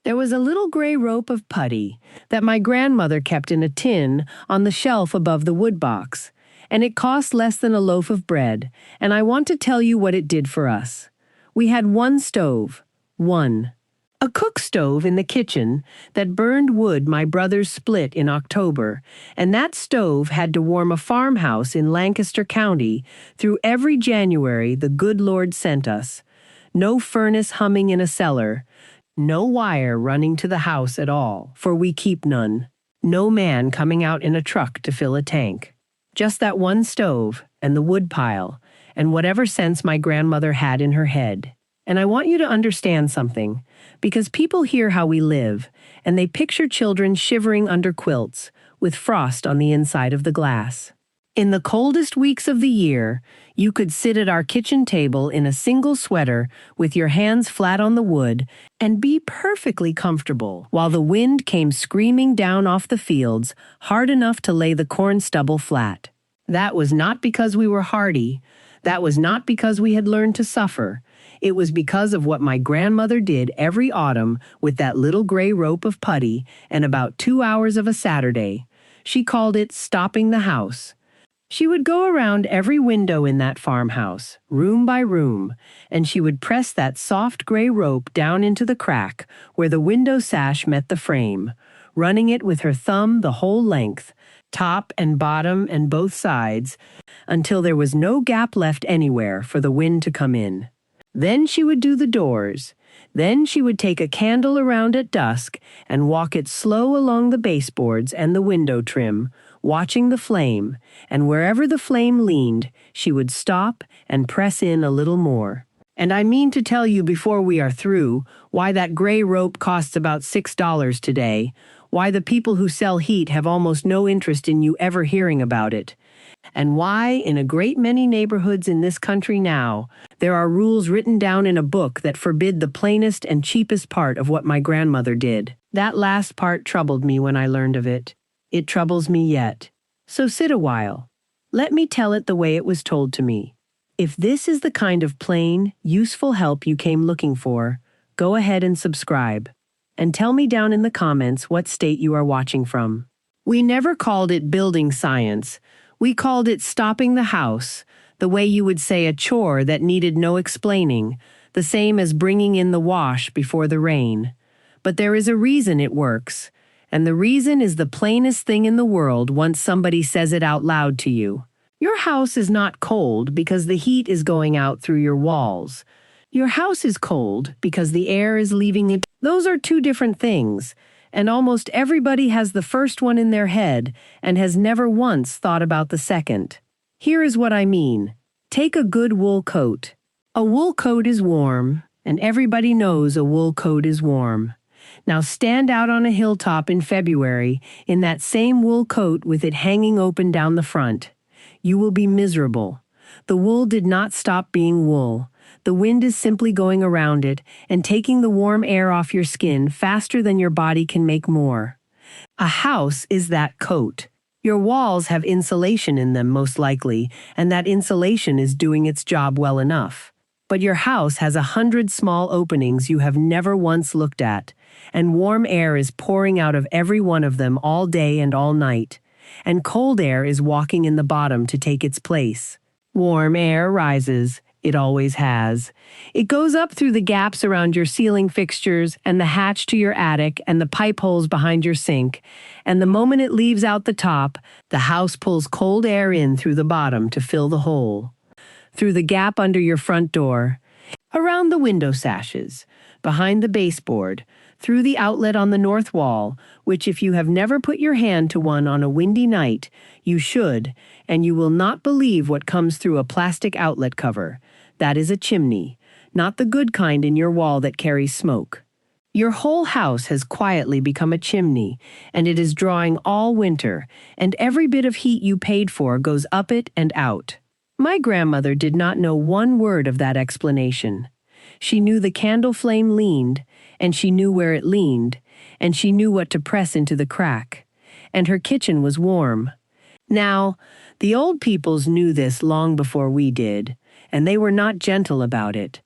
There was a little gray rope of putty that my grandmother kept in a tin on the shelf above the woodbox, and it cost less than a loaf of bread, and I want to tell you what it did for us. We had one stove. One. A cook stove in the kitchen that burned wood my brothers split in October, and that stove had to warm a farmhouse in Lancaster County through every January the good Lord sent us. No furnace humming in a cellar, no wire running to the house at all, for we keep none. No man coming out in a truck to fill a tank. Just that one stove and the wood pile and whatever sense my grandmother had in her head. And I want you to understand something, because people hear how we live, and they picture children shivering under quilts with frost on the inside of the glass. In the coldest weeks of the year, you could sit at our kitchen table in a single sweater with your hands flat on the wood and be perfectly comfortable while the wind came screaming down off the fields hard enough to lay the corn stubble flat. That was not because we were hardy. That was not because we had learned to suffer. It was because of what my grandmother did every autumn with that little gray rope of putty and about 2 hours of a Saturday. She called it stopping the house. She would go around every window in that farmhouse, room by room, and she would press that soft gray rope down into the crack where the window sash met the frame, running it with her thumb the whole length, top and bottom and both sides, until there was no gap left anywhere for the wind to come in. Then she would do the doors. Then she would take a candle around at dusk and walk it slow along the baseboards and the window trim, watching the flame, and wherever the flame leaned, she would stop and press in a little more. And I mean to tell you before we are through why that gray rope costs about $6 today, why the people who sell heat have almost no interest in you ever hearing about it, and why, in a great many neighborhoods in this country now, there are rules written down in a book that forbid the plainest and cheapest part of what my grandmother did. That last part troubled me when I learned of it. It troubles me yet. So sit a while. Let me tell it the way it was told to me. If this is the kind of plain, useful help you came looking for, go ahead and subscribe. And tell me down in the comments what state you are watching from. We never called it building science. We called it stopping the house, the way you would say a chore that needed no explaining, the same as bringing in the wash before the rain. But there is a reason it works, and the reason is the plainest thing in the world once somebody says it out loud to you. Your house is not cold because the heat is going out through your walls. Your house is cold because the air is leaving it. Those are two different things. And almost everybody has the first one in their head and has never once thought about the second. Here is what I mean. Take a good wool coat. A wool coat is warm, and everybody knows a wool coat is warm. Now stand out on a hilltop in February in that same wool coat with it hanging open down the front. You will be miserable. The wool did not stop being wool. The wind is simply going around it and taking the warm air off your skin faster than your body can make more. A house is that coat. Your walls have insulation in them most likely, and that insulation is doing its job well enough. But your house has 100 small openings you have never once looked at, and warm air is pouring out of every one of them all day and all night, and cold air is walking in the bottom to take its place. Warm air rises. It always has. It goes up through the gaps around your ceiling fixtures and the hatch to your attic and the pipe holes behind your sink, and the moment it leaves out the top, the house pulls cold air in through the bottom to fill the hole. Through the gap under your front door, around the window sashes, behind the baseboard, through the outlet on the north wall, which if you have never put your hand to one on a windy night, you should, and you will not believe what comes through a plastic outlet cover. That is a chimney, not the good kind in your wall that carries smoke. Your whole house has quietly become a chimney, and it is drawing all winter, and every bit of heat you paid for goes up it and out. My grandmother did not know one word of that explanation. She knew the candle flame leaned, and she knew where it leaned, and she knew what to press into the crack, and her kitchen was warm. Now, the old peoples knew this long before we did, and they were not gentle about it.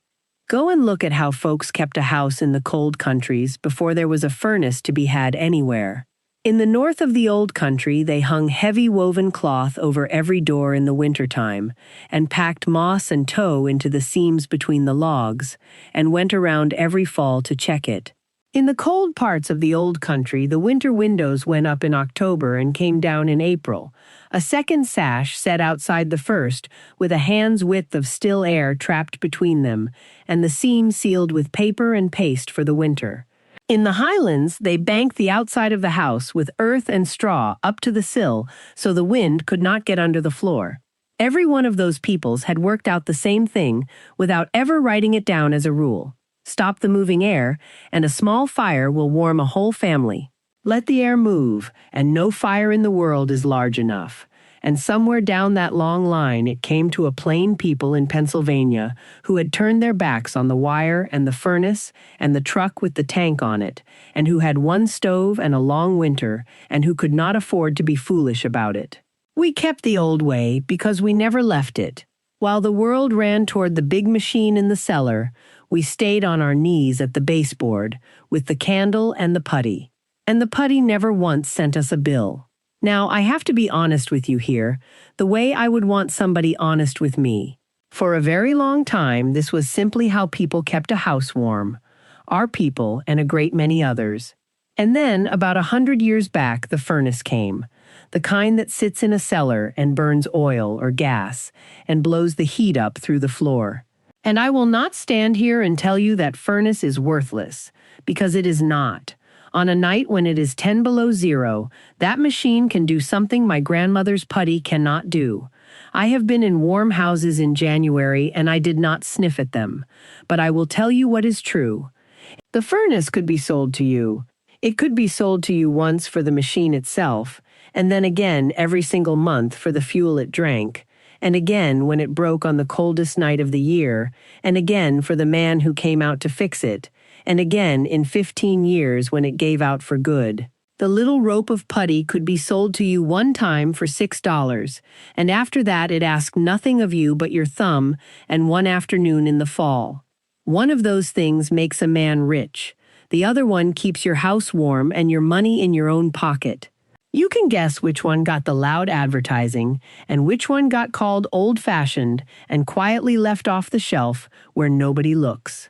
Go and look at how folks kept a house in the cold countries before there was a furnace to be had anywhere. In the north of the old country, they hung heavy woven cloth over every door in the wintertime, and packed moss and tow into the seams between the logs, and went around every fall to check it. In the cold parts of the old country, the winter windows went up in October and came down in April. A second sash set outside the first, with a hand's width of still air trapped between them, and the seam sealed with paper and paste for the winter. In the highlands, they banked the outside of the house with earth and straw up to the sill so the wind could not get under the floor. Every one of those peoples had worked out the same thing without ever writing it down as a rule. Stop the moving air, and a small fire will warm a whole family. Let the air move, and no fire in the world is large enough. And somewhere down that long line it came to a plain people in Pennsylvania who had turned their backs on the wire and the furnace and the truck with the tank on it, and who had one stove and a long winter, and who could not afford to be foolish about it. We kept the old way because we never left it. While the world ran toward the big machine in the cellar, we stayed on our knees at the baseboard with the candle and the putty. And the putty never once sent us a bill. Now, I have to be honest with you here, the way I would want somebody honest with me. For a very long time, this was simply how people kept a house warm. Our people and a great many others. And then, about 100 years back, the furnace came. The kind that sits in a cellar and burns oil or gas and blows the heat up through the floor. And I will not stand here and tell you that furnace is worthless, because it is not. On a night when it is 10 below zero, that machine can do something my grandmother's putty cannot do. I have been in warm houses in January and I did not sniff at them. But I will tell you what is true. The furnace could be sold to you. It could be sold to you once for the machine itself, and then again every single month for the fuel it drank, and again when it broke on the coldest night of the year, and again for the man who came out to fix it, and again in 15 years when it gave out for good. The little rope of putty could be sold to you one time for $6, and after that it asked nothing of you but your thumb and one afternoon in the fall. One of those things makes a man rich. The other one keeps your house warm and your money in your own pocket. You can guess which one got the loud advertising and which one got called old-fashioned and quietly left off the shelf where nobody looks.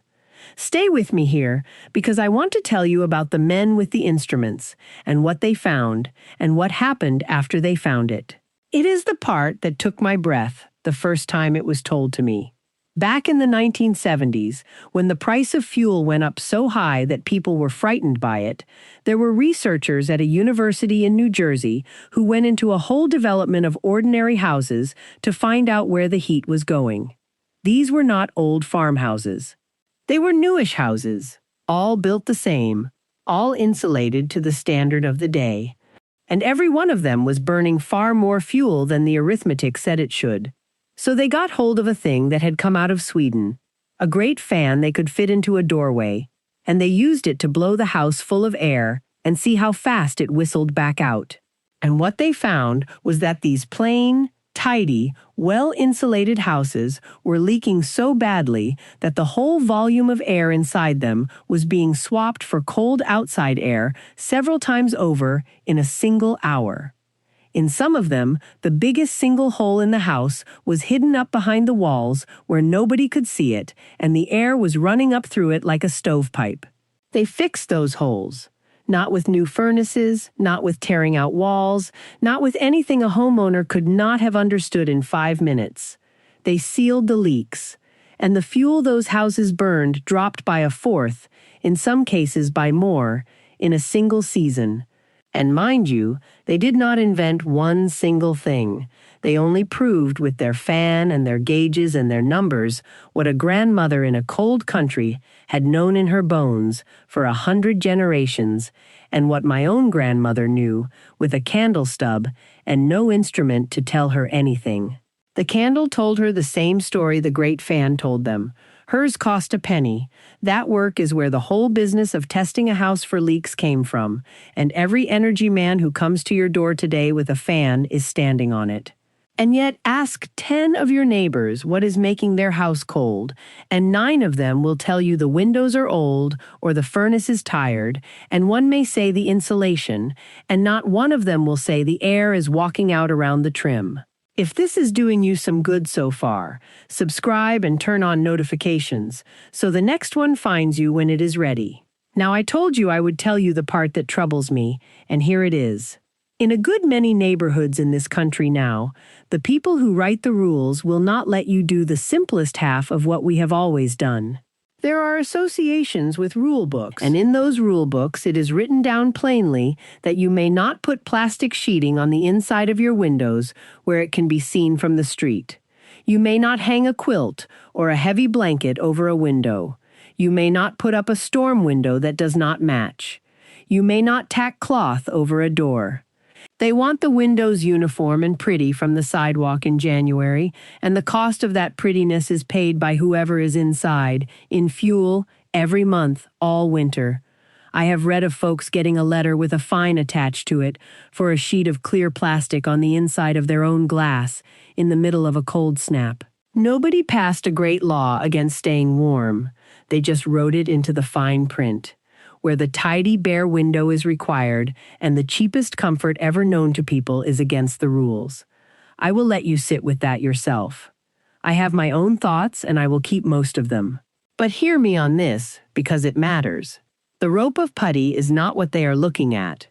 Stay with me here because I want to tell you about the men with the instruments and what they found and what happened after they found it. It is the part that took my breath the first time it was told to me. Back in the 1970s, when the price of fuel went up so high that people were frightened by it, there were researchers at a university in New Jersey who went into a whole development of ordinary houses to find out where the heat was going. These were not old farmhouses. They were newish houses, all built the same, all insulated to the standard of the day. And every one of them was burning far more fuel than the arithmetic said it should. So they got hold of a thing that had come out of Sweden, a great fan they could fit into a doorway, and they used it to blow the house full of air and see how fast it whistled back out. And what they found was that these plain, tidy, well-insulated houses were leaking so badly that the whole volume of air inside them was being swapped for cold outside air several times over in a single hour. In some of them, the biggest single hole in the house was hidden up behind the walls where nobody could see it, and the air was running up through it like a stovepipe. They fixed those holes. Not with new furnaces, not with tearing out walls, not with anything a homeowner could not have understood in 5 minutes. They sealed the leaks, and the fuel those houses burned dropped by a fourth, in some cases by more, in a single season. And mind you, they did not invent one single thing. They only proved with their fan and their gauges and their numbers what a grandmother in a cold country had known in her bones for 100 generations, and what my own grandmother knew with a candle stub and no instrument to tell her anything. The candle told her the same story the great fan told them. Hers cost a penny. That work is where the whole business of testing a house for leaks came from, and every energy man who comes to your door today with a fan is standing on it. And yet ask 10 of your neighbors what is making their house cold, and 9 of them will tell you the windows are old or the furnace is tired, and one may say the insulation, and not one of them will say the air is walking out around the trim. If this is doing you some good so far, subscribe and turn on notifications so the next one finds you when it is ready. Now, I told you I would tell you the part that troubles me, and here it is. In a good many neighborhoods in this country now, the people who write the rules will not let you do the simplest half of what we have always done. There are associations with rule books, and in those rule books it is written down plainly that you may not put plastic sheeting on the inside of your windows where it can be seen from the street. You may not hang a quilt or a heavy blanket over a window. You may not put up a storm window that does not match. You may not tack cloth over a door. They want the windows uniform and pretty from the sidewalk in January, and the cost of that prettiness is paid by whoever is inside, in fuel, every month, all winter. I have read of folks getting a letter with a fine attached to it for a sheet of clear plastic on the inside of their own glass in the middle of a cold snap. Nobody passed a great law against staying warm. They just wrote it into the fine print, where the tidy bare window is required and the cheapest comfort ever known to people is against the rules. I will let you sit with that yourself. I have my own thoughts and I will keep most of them. But hear me on this, because it matters. The rope of putty is not what they are looking at.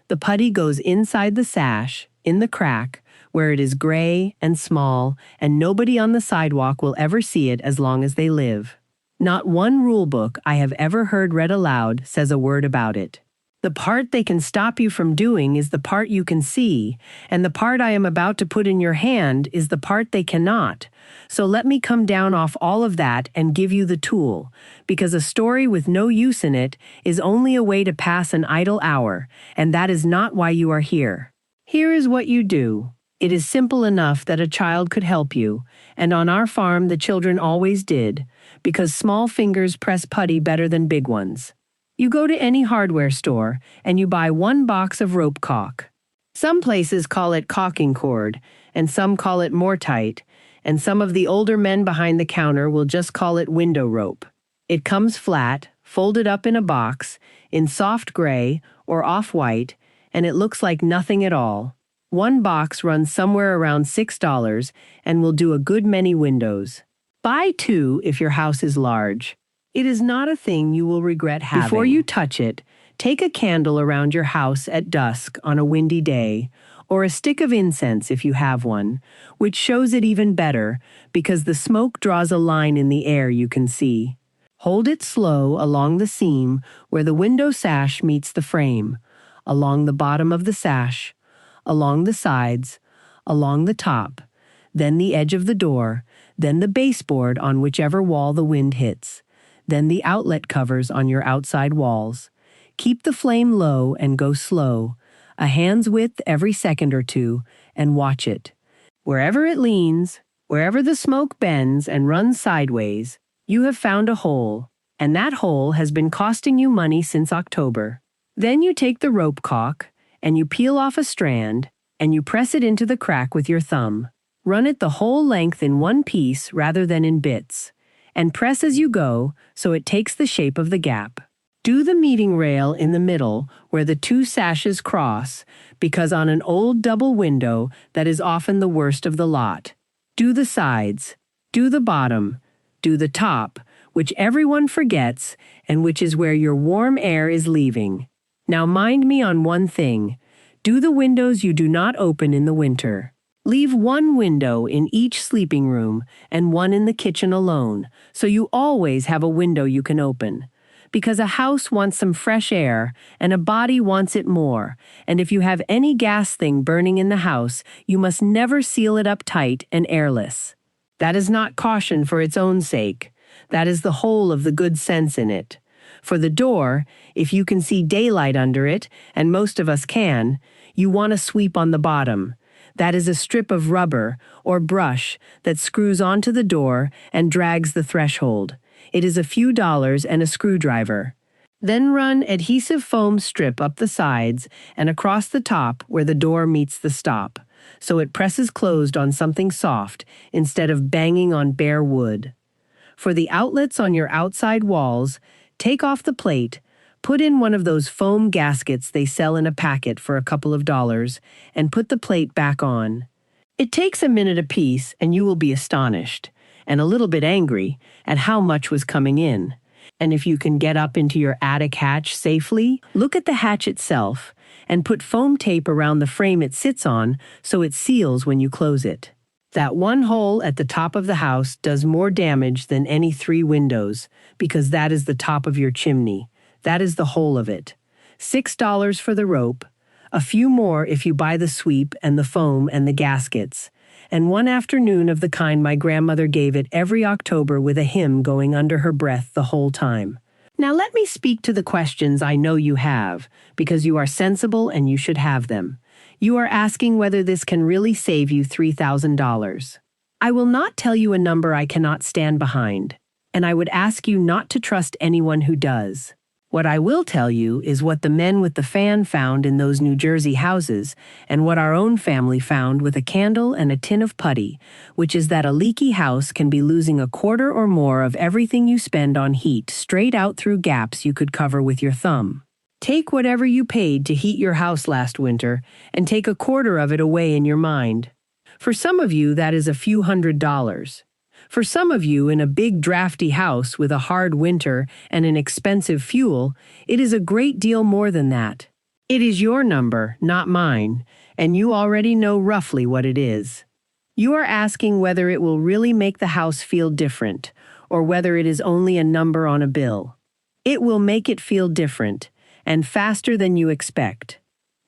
The putty goes inside the sash, in the crack, where it is gray and small, and nobody on the sidewalk will ever see it as long as they live. Not one rule book I have ever heard read aloud says a word about it. The part they can stop you from doing is the part you can see, and the part I am about to put in your hand is the part they cannot. So let me come down off all of that and give you the tool, because a story with no use in it is only a way to pass an idle hour, and that is not why you are here. Here is what you do. It is simple enough that a child could help you, and on our farm the children always did, because small fingers press putty better than big ones. You go to any hardware store, and you buy 1 box of rope caulk. Some places call it caulking cord, and some call it Mortite, and some of the older men behind the counter will just call it window rope. It comes flat, folded up in a box, in soft gray or off-white, and it looks like nothing at all. 1 box runs somewhere around $6 and will do a good many windows. Buy 2 if your house is large. It is not a thing you will regret having. Before you touch it, take a candle around your house at dusk on a windy day, or a stick of incense if you have one, which shows it even better because the smoke draws a line in the air you can see. Hold it slow along the seam where the window sash meets the frame, along the bottom of the sash, along the sides, along the top, then the edge of the door, then the baseboard on whichever wall the wind hits, then the outlet covers on your outside walls. Keep the flame low and go slow, a hand's width every second or two, and watch it. Wherever it leans, wherever the smoke bends and runs sideways, you have found a hole, and that hole has been costing you money since October. Then you take the rope caulk, and you peel off a strand, and you press it into the crack with your thumb. Run it the whole length in one piece rather than in bits, and press as you go so it takes the shape of the gap. Do the meeting rail in the middle where the 2 sashes cross, because on an old double window that is often the worst of the lot. Do the sides, do the bottom, do the top, which everyone forgets and which is where your warm air is leaving. Now mind me on one thing. Do the windows you do not open in the winter. Leave 1 window in each sleeping room and 1 in the kitchen alone, so you always have a window you can open. Because a house wants some fresh air, and a body wants it more, and if you have any gas thing burning in the house, you must never seal it up tight and airless. That is not caution for its own sake. That is the whole of the good sense in it. For the door, if you can see daylight under it, and most of us can, you want to sweep on the bottom. That is a strip of rubber or brush that screws onto the door and drags the threshold. It is a few dollars and a screwdriver. Then run adhesive foam strip up the sides and across the top where the door meets the stop. so it presses closed on something soft instead of banging on bare wood. For the outlets on your outside walls, take off the plate, put in one of those foam gaskets they sell in a packet for a couple of dollars, and put the plate back on. It takes a minute apiece, and you will be astonished, and a little bit angry, at how much was coming in. And if you can get up into your attic hatch safely, look at the hatch itself, and put foam tape around the frame it sits on so it seals when you close it. That one hole at the top of the house does more damage than any 3 windows, because that is the top of your chimney. That is the whole of it. $6 for the rope, a few more if you buy the sweep and the foam and the gaskets, and one afternoon of the kind my grandmother gave it every October with a hymn going under her breath the whole time. Now let me speak to the questions I know you have, because you are sensible and you should have them. You are asking whether this can really save you $3,000. I will not tell you a number I cannot stand behind, and I would ask you not to trust anyone who does. What I will tell you is what the men with the fan found in those New Jersey houses, and what our own family found with a candle and a tin of putty, which is that a leaky house can be losing a quarter or more of everything you spend on heat straight out through gaps you could cover with your thumb. Take whatever you paid to heat your house last winter and take a quarter of it away in your mind. For some of you, that is a few $100s. For some of you, in a big drafty house with a hard winter and an expensive fuel, it is a great deal more than that. It is your number, not mine, and you already know roughly what it is. You are asking whether it will really make the house feel different, or whether it is only a number on a bill. It will make it feel different, and faster than you expect.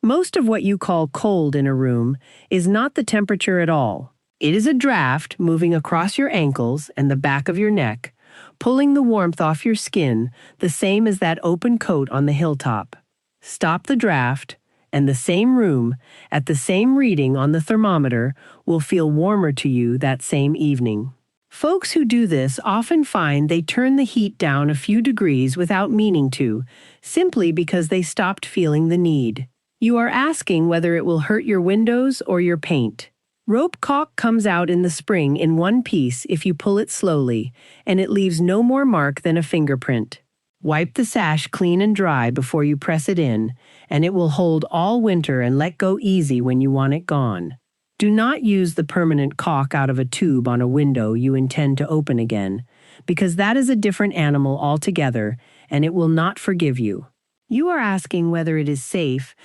Most of what you call cold in a room is not the temperature at all. It is a draft moving across your ankles and the back of your neck, pulling the warmth off your skin, the same as that open coat on the hilltop. Stop the draft, and the same room, at the same reading on the thermometer, will feel warmer to you that same evening. Folks who do this often find they turn the heat down a few degrees without meaning to, simply because they stopped feeling the need. You are asking whether it will hurt your windows or your paint. Rope caulk comes out in the spring in one piece if you pull it slowly, and it leaves no more mark than a fingerprint. Wipe the sash clean and dry before you press it in, and it will hold all winter and let go easy when you want it gone. Do not use the permanent caulk out of a tube on a window you intend to open again, because that is a different animal altogether, and it will not forgive you. You are asking whether it is safe.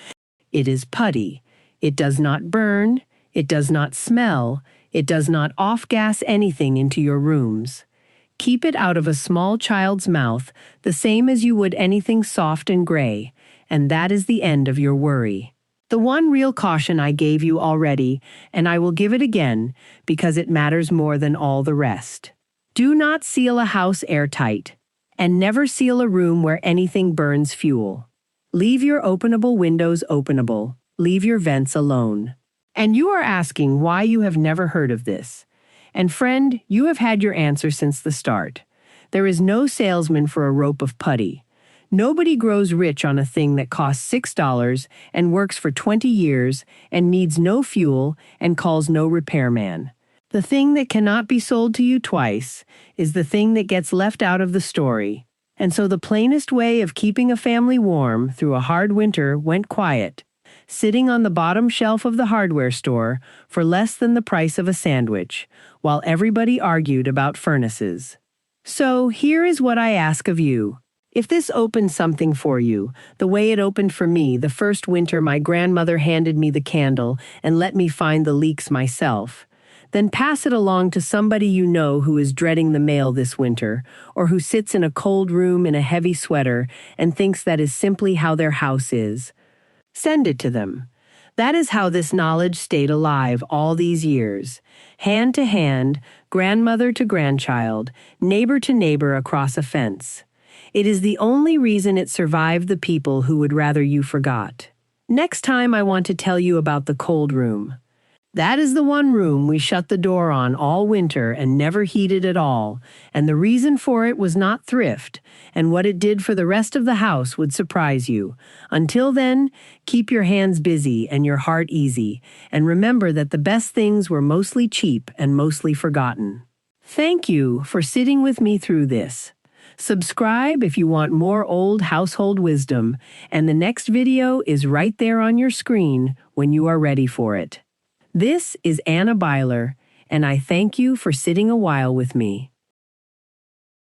It is putty. It does not burn. It does not smell. It does not off-gas anything into your rooms. Keep it out of a small child's mouth, the same as you would anything soft and gray, and that is the end of your worry. The one real caution I gave you already, and I will give it again, because it matters more than all the rest. Do not seal a house airtight, and never seal a room where anything burns fuel. Leave your openable windows openable. Leave your vents alone. And you are asking why you have never heard of this. And friend, you have had your answer since the start. There is no salesman for a rope of putty. Nobody grows rich on a thing that costs $6 and works for 20 years and needs no fuel and calls no repairman. The thing that cannot be sold to you twice is the thing that gets left out of the story. And so the plainest way of keeping a family warm through a hard winter went quiet, sitting on the bottom shelf of the hardware store for less than the price of a sandwich, while everybody argued about furnaces. So here is what I ask of you. If this opened something for you, the way it opened for me the first winter my grandmother handed me the candle and let me find the leaks myself, then pass it along to somebody you know who is dreading the mail this winter, or who sits in a cold room in a heavy sweater and thinks that is simply how their house is. Send it to them. That is how this knowledge stayed alive all these years, hand to hand, grandmother to grandchild, neighbor to neighbor across a fence. It is the only reason it survived the people who would rather you forgot. Next time I want to tell you about the cold room. That is the one room we shut the door on all winter and never heated at all, and the reason for it was not thrift, and what it did for the rest of the house would surprise you. Until then, keep your hands busy and your heart easy, and remember that the best things were mostly cheap and mostly forgotten. Thank you for sitting with me through this. Subscribe if you want more old household wisdom, and the next video is right there on your screen when you are ready for it. This is Anna Beiler, and I thank you for sitting a while with me.